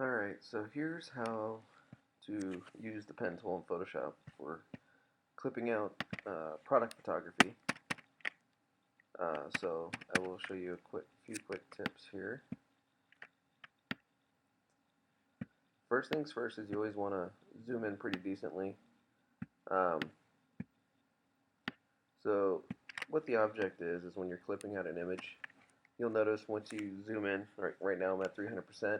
Alright, so here's how to use the pen tool in Photoshop for clipping out product photography. So I will show you a few quick tips here. First things first is you always want to zoom in pretty decently. Um, so what the object is when you're clipping out an image, you'll notice once you zoom in, right now I'm at 300%,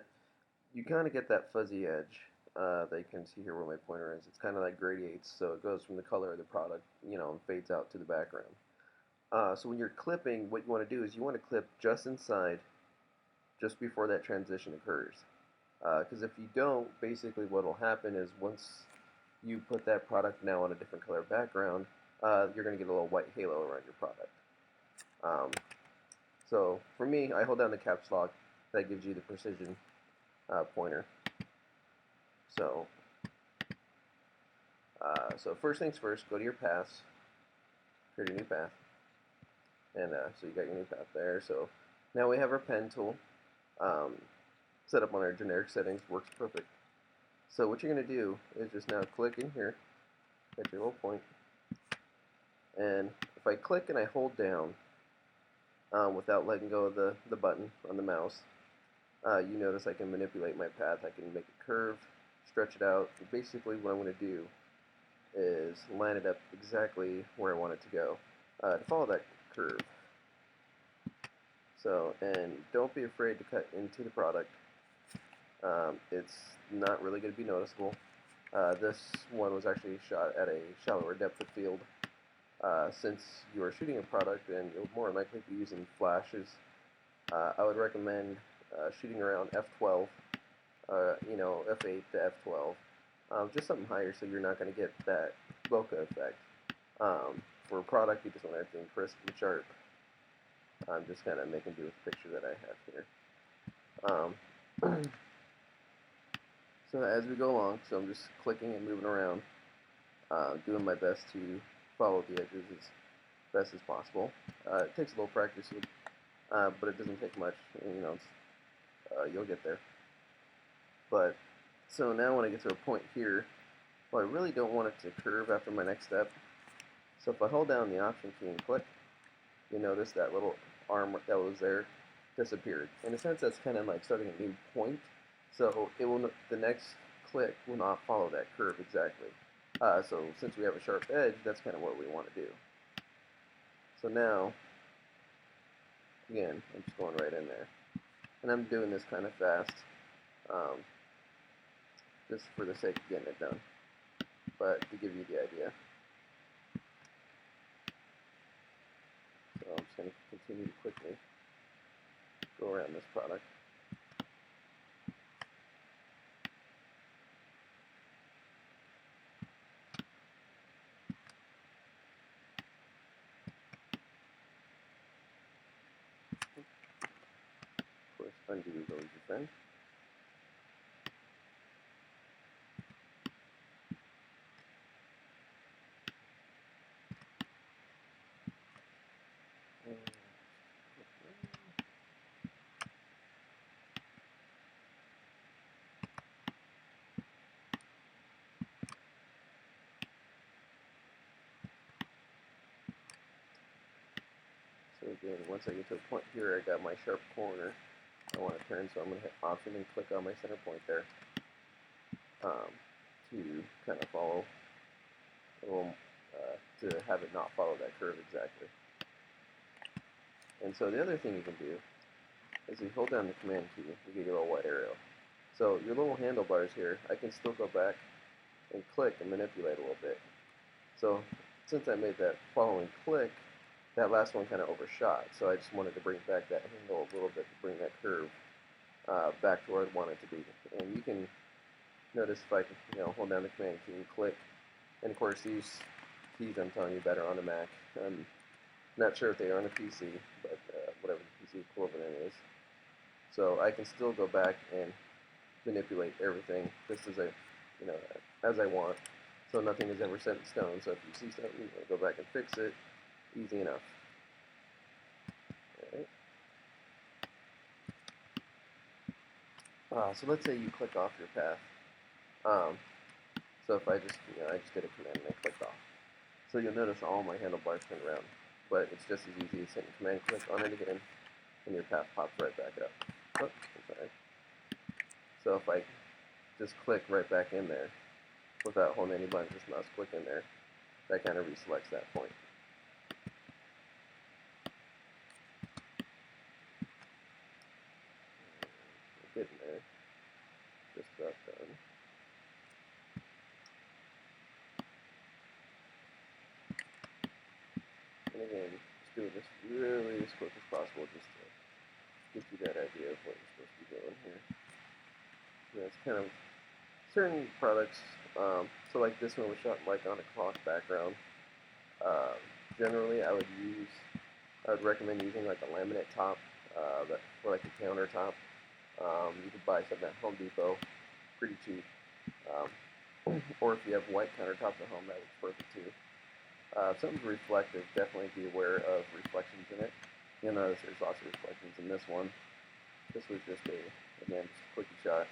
you kind of get that fuzzy edge that you can see here where my pointer is. It's kind of like gradiates, so it goes from the color of the product, and fades out to the background. So when you're clipping, what you want to do is you want to clip just inside, just before that transition occurs. Because if you don't, basically what will happen is once you put that product now on a different color background, you're going to get a little white halo around your product. So for me, I hold down the caps lock. That gives you the precision pointer. So, so first things first, go to your paths, create a new path, and so you got your new path there. So now we have our pen tool set up on our generic settings, works perfect. So what you're going to do is just now click in here, hit your little point, and if I click and I hold down without letting go of the button on the mouse, you notice I can manipulate my path. I can make it curve, stretch it out. Basically what I'm going to do is line it up exactly where I want it to go to follow that curve. So, and don't be afraid to cut into the product. It's not really going to be noticeable. This one was actually shot at a shallower depth of field. Since you are shooting a product and you'll more likely be using flashes, I would recommend shooting around f12, f8 to f12. Just something higher so you're not going to get that bokeh effect. For a product, you just want everything crisp and sharp. I'm just kind of making do with the picture that I have here. So as we go along, so I'm just clicking and moving around, doing my best to follow the edges as best as possible. It takes a little practice, but it doesn't take much. You'll get there. But so now when I get to a point here, well, I really don't want it to curve after my next step. So if I hold down the Option key and click, you notice that little arm that was there disappeared. In a sense, that's kind of like starting a new point. So it will the next click will not follow that curve exactly. So since we have a sharp edge, that's kind of what we want to do. So now, again, I'm just going right in there. And I'm doing this kind of fast, just for the sake of getting it done, but to give you the idea. So I'm just going to continue to quickly go around this product. Of course, undo is always your friend. So again, once I get to a point here, I got my sharp corner I want to turn, so I'm going to hit Option and click on my center point there to kind of follow a little, to have it not follow that curve exactly. And so the other thing you can do is you hold down the Command key, you get your little white arrow. So your little handlebars here, I can still go back and click and manipulate a little bit. So since I made that following click, that last one kind of overshot, so I just wanted to bring back that handle a little bit to bring that curve back to where I'd want it to be. And you can notice if I can, hold down the Command key and click, and of course these keys I'm telling you better on a Mac. I'm not sure if they are on a PC, but whatever the PC equivalent is. So I can still go back and manipulate everything just as as I want. So nothing is ever set in stone. So if you see something, you go back and fix it. Easy enough. All So let's say you click off your path. Um, so if I just, I just did a command and I clicked off. So you'll notice all my handlebars turn around, but it's just as easy as hitting command click on it again, and your path pops right back up. Oh, I'm sorry. So if I just click right back in there without holding any buttons, just mouse click in there, that kind of reselects that point. We're getting there. Just about done. And again, just doing this really as quick as possible just to get you that idea of what you're supposed to be doing here. And that's kind of certain products. So like this one was shot like on a cloth background. Uh, Generally, I would recommend using like a laminate top for like a countertop. You could buy something at Home Depot, pretty cheap. Or if you have white countertops at home, that works perfect too. Something's reflective, definitely be aware of reflections in it. You'll notice there's lots of reflections in this one. This was just again, just a quickie shot.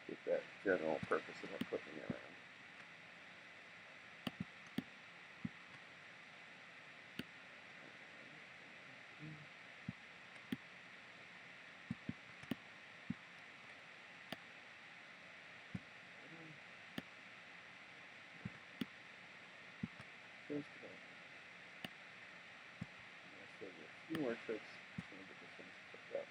Get that general purpose of it clicking around. Just about. I'll show you a few more tricks. Just want to get this one clicked up.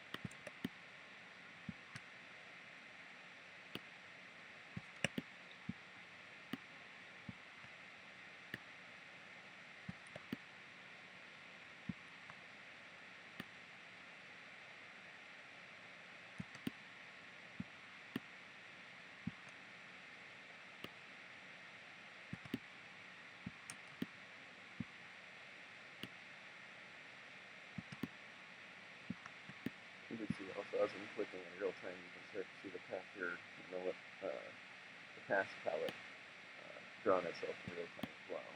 You can see also as I'm clicking in real time, you can start to see the path here, the path palette drawing itself in real time as well.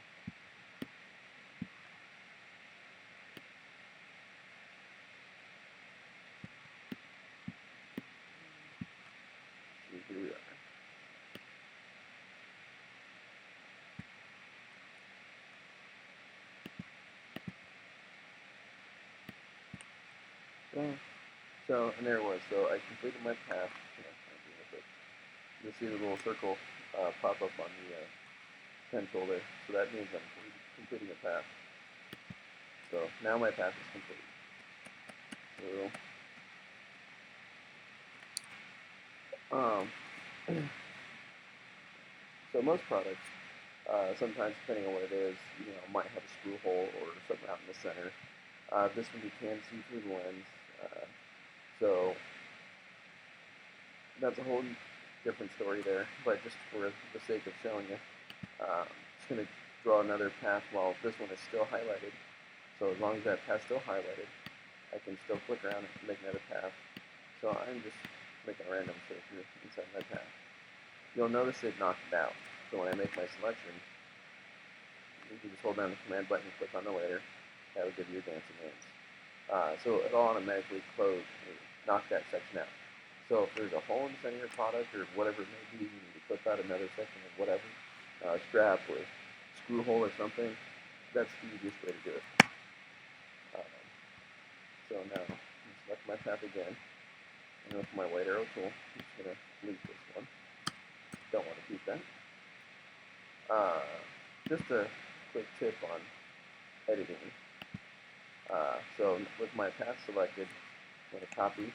So here we are. So, and there it was. So I completed my path. You'll see the little circle pop up on the pen shoulder. So that means I'm completing a path. So now my path is complete. So most products, sometimes depending on what it is, might have a screw hole or something out in the center. This one you can see through the lens. So that's a whole different story there, but just for the sake of showing you, I'm just going to draw another path while this one is still highlighted. So as long as that path's still highlighted, I can still click around and make another path. So I'm just making a random search here inside my path. You'll notice it knocked it out. So when I make my selection, you can just hold down the command button and click on the layer. That'll give you your dancing hands. So it'll automatically knock that section out. So if there's a hole in the center of your product or whatever it may be, you need to clip out another section of whatever, strap or screw hole or something, that's the easiest way to do it. So now, I'm going to select my path again, and with my white arrow tool, I'm just going to delete this one. Don't want to keep that. Just a quick tip on editing. So with my path selected, I'm going to copy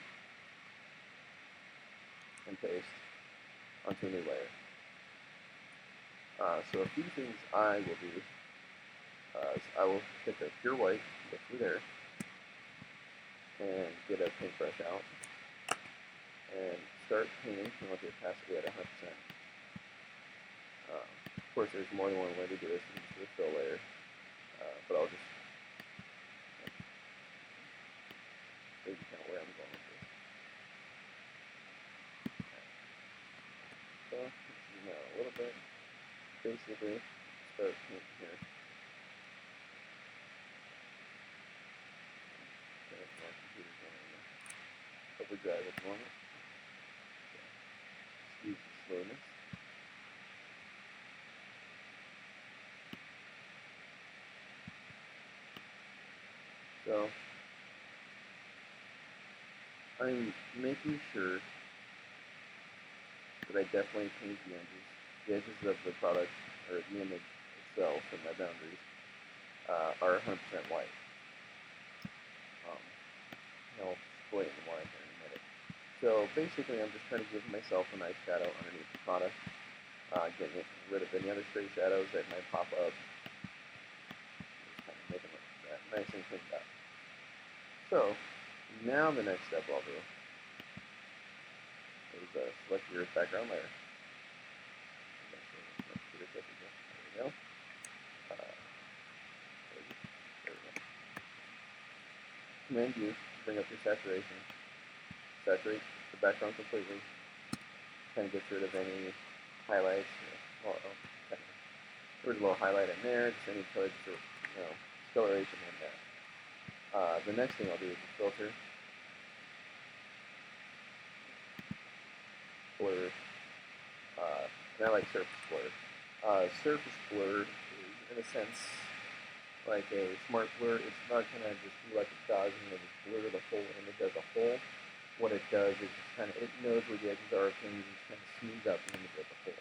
and paste onto a new layer. So a few things I will do is I will pick a pure white, go through there, and get a paintbrush out, and start painting. I want the opacity at 100%. Of course, there's more than one way to do this. You can just do a fill layer, but I'll just show you kind of where I'm going with this. So let's zoom out a little bit. Basically, start painting here. Okay, my computer's running. overdrive at the moment. Excuse the slowness. So I'm making sure that I definitely paint the edges of the product, or the image itself, and my boundaries are 100% white. I'll explain why here in a minute. So basically, I'm just trying to give myself a nice shadow underneath the product, getting rid of any other stray shadows that might pop up, just kind of making that nice and cleaned up. So now the next step I'll do is select your background layer. There we go. Command U, bring up your saturation. Saturate the background completely. Kind of gets rid of any highlights. There's a little highlight in there, just any color, discoloration in there. The next thing I'll do is the filter. Blur. And I like surface blur. Surface blur is, in a sense, like a smart blur. It's not going to just do like a Gaussian and just blur the whole image as a whole. What it does is it knows where the edges are of things and just kind of smooths out the image as a whole.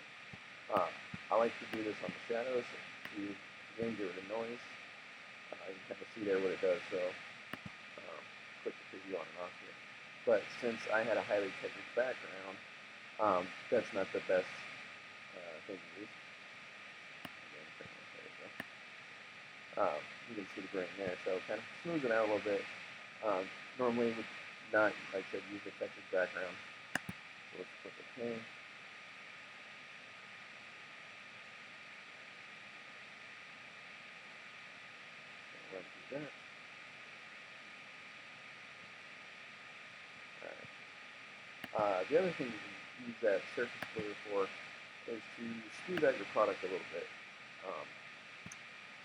I like to do this on the shadows to again get rid of noise. You can kind of see there what it does. So click the preview on and off here. But since I had a highly textured background, that's not the best thing to use. You can see the grain there, so kind of smooths it out a little bit. Normally would not, like I said, use a textured background. So let's click OK. Run through that. Alright. The other thing you can use that surface blur for is to smooth out your product a little bit.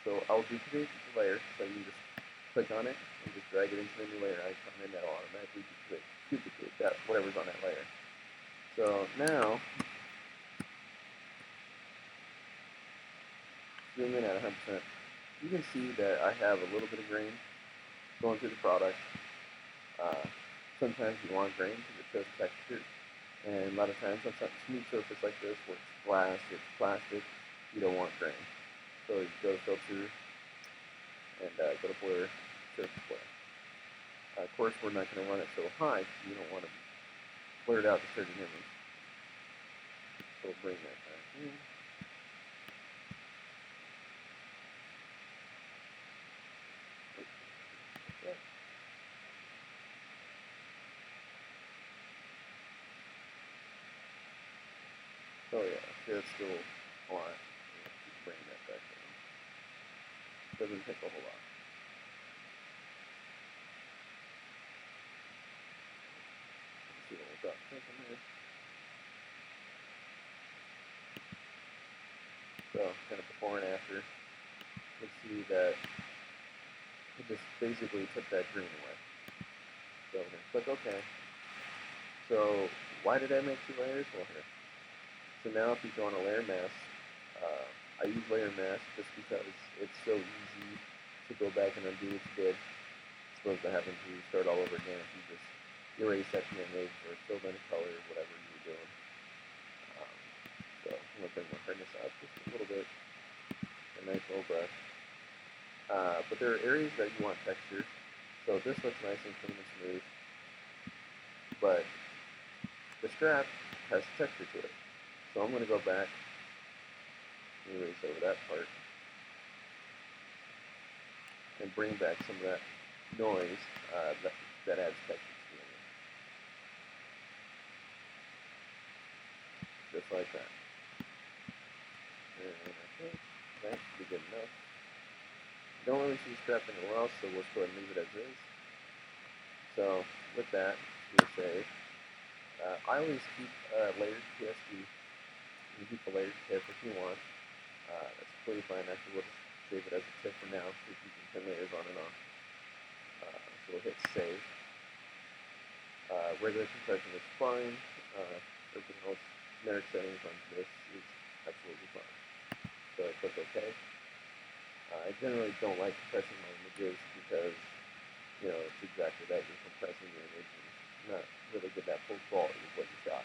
So I'll duplicate the layer, so you can just click on it and just drag it into the new layer icon, and that'll automatically duplicate that, whatever's on that layer. So now, zoom in at 100%. You can see that I have a little bit of grain going through the product. Sometimes you want grain because it shows texture, and a lot of times on a smooth surface like this, where it's glass, it's plastic, you don't want grain. So you go to filter and go to blur, surface blur. Of course, we're not going to run it so high because you don't want to blur it out to certain image. So we'll bring that back in. Okay. So yeah, it's still a lot. Keep bringing that back in. Doesn't take a whole lot. Let's see what we've got from here. So kind of before and after, you'll see that it just basically took that green away. So we're going to click OK. So why did I make 2 layers? Well, here. So now if you go on a layer mask, I use layer mask just because it's so easy to go back and undo what you did, as opposed to having to start all over again if you just erase that image or fill in a color, whatever you were doing. So I'm going to bring my brightness up just a little bit, a nice little brush. But there are areas that you want texture, so this looks nice and clean and smooth, but the strap has texture to it. So I'm going to go back and erase over that part and bring back some of that noise that adds texture to the image. Just like that. And I think that should be good enough. Don't really see the strap anywhere else, so we'll just go ahead and leave it as is. So with that, we'll save. I always keep layered PSD. You can keep a layered TIFF if you want. That's completely fine. Actually, we'll just save it as a TIFF for now, because you can turn layers on and off. So we'll hit save. Regular compression is fine. Everything else, generic settings on this is absolutely fine. So I click OK. I generally don't like compressing my images because, it's exactly that. You're compressing your image and not really get that full quality of what you shot.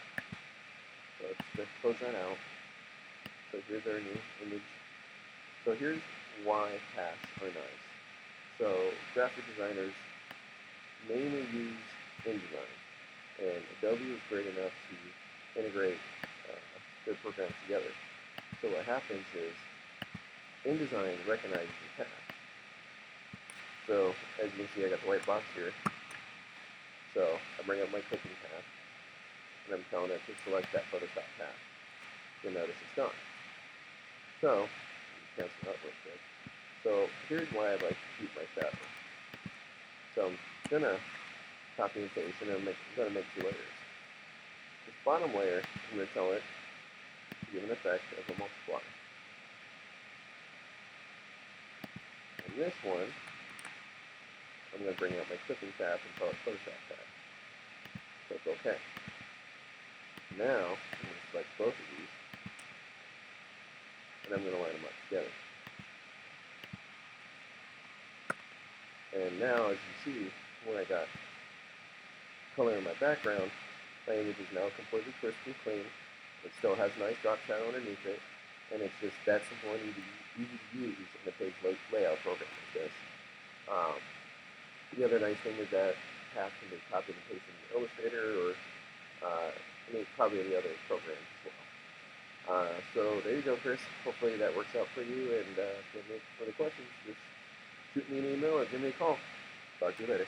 So let's just close that out. So here's our new image. So here's why paths are nice. So graphic designers mainly use InDesign, and Adobe is great enough to integrate their programs together. So what happens is InDesign recognizes the path. So as you can see, I got the white box here. So I bring up my clicking path, and I'm telling it to select that Photoshop path. You'll notice it's done. So cancel that real quick. So here's why I like to keep my shadow. So I'm gonna copy and paste, and I'm gonna make 2 layers. This bottom layer, I'm gonna tell it to give an effect of a multiply. And this one, I'm going to bring out my clipping path and call it Photoshop path. Click OK. Now, I'm going to select both of these, and I'm going to line them up together. And now, as you see, when I got color in my background, my image is now completely crisp and clean. It still has a nice drop shadow underneath it, and it's just that simple and easy to use in a page layout program like this. The other nice thing is that path can be copied and pasted in Illustrator or probably any other programs as well. So there you go, Chris. Hopefully that works out for you. And if you have any further questions, just shoot me an email or give me a call. Talk to you later.